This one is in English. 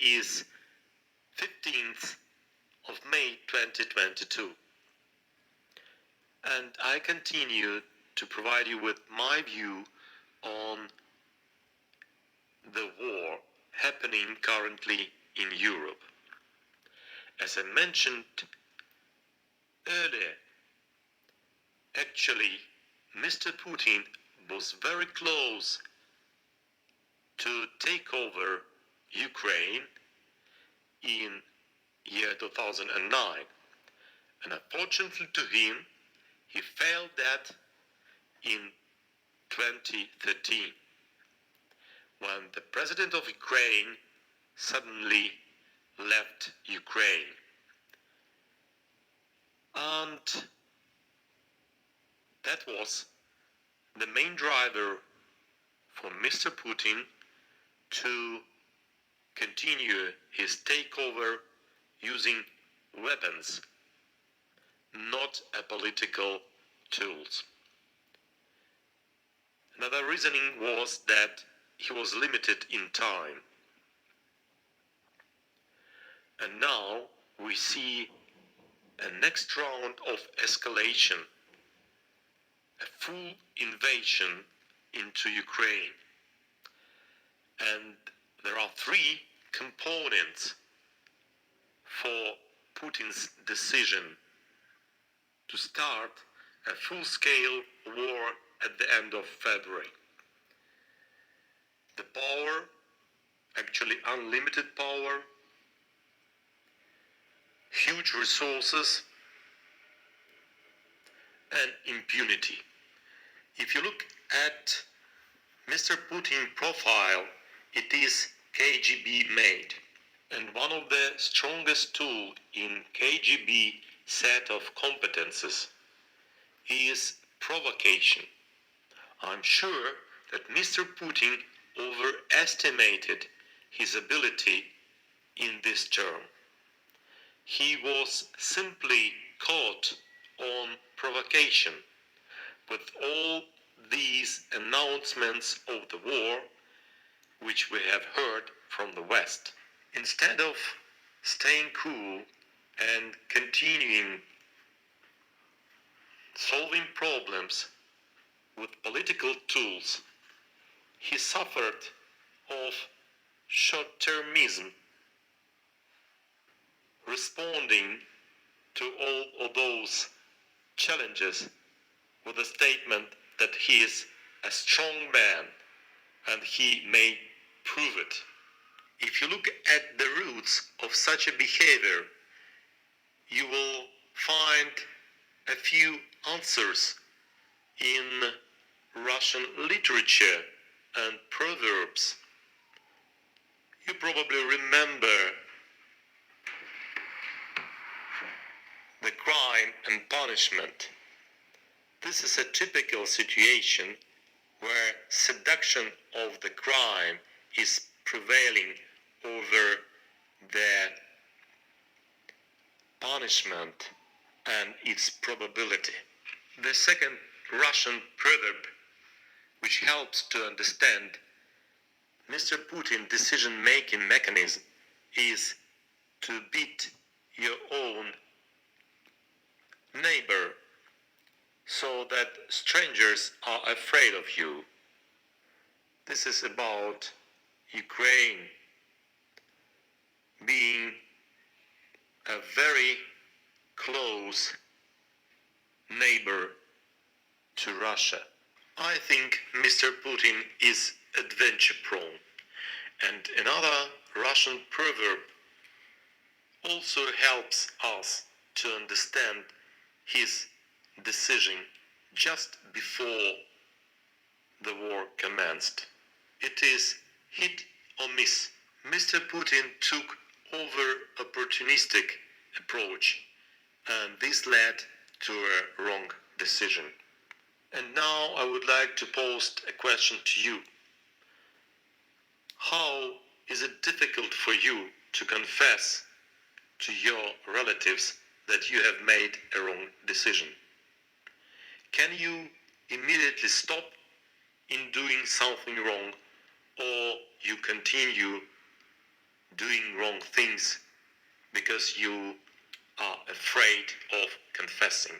is 15th of May 2022, and I continue to provide you with my view on the war happening currently in Europe. As I mentioned earlier, actually Mr. Putin was very close to take over Ukraine in year 2009, and unfortunately to him, he failed that in 2013, when the president of Ukraine suddenly left Ukraine. And that was the main driver for Mr. Putin to continue his takeover using weapons, not political tools. Another reasoning was that he was limited in time. And now we see a next round of escalation, a full invasion into Ukraine. And there are three components for Putin's decision to start a full-scale war at the end of February. The power, actually unlimited power, huge resources, and impunity. If you look at Mr. Putin's profile, it is KGB made, and one of the strongest tools in KGB set of competences is provocation. I'm sure that Mr. Putin overestimated his ability in this term. He was simply caught on provocation with all these announcements of the war which we have heard from the West. Instead of staying cool and continuing solving problems with political tools, he suffered of short-termism, responding to all of those challenges with a statement that he is a strong man and he may prove it. If you look at the roots of such a behavior, you will find a few answers in Russian literature and proverbs. You probably remember the crime and punishment. This is a typical situation where seduction of the crime is prevailing over the punishment and its probability. The second Russian proverb, which helps to understand Mr. Putin's decision-making mechanism, is to beat your own neighbor so that strangers are afraid of you. This is about Ukraine being a very close neighbor to Russia. I think Mr. Putin is adventure-prone, and another Russian proverb also helps us to understand his decision just before the war commenced. It is hit or miss. Mr. Putin took over-opportunistic approach, and this led to a wrong decision. And now I would like to pose a question to you. How is it difficult for you to confess to your relatives that you have made a wrong decision? Can you immediately stop in doing something wrong, or you continue doing wrong things because you are afraid of confessing.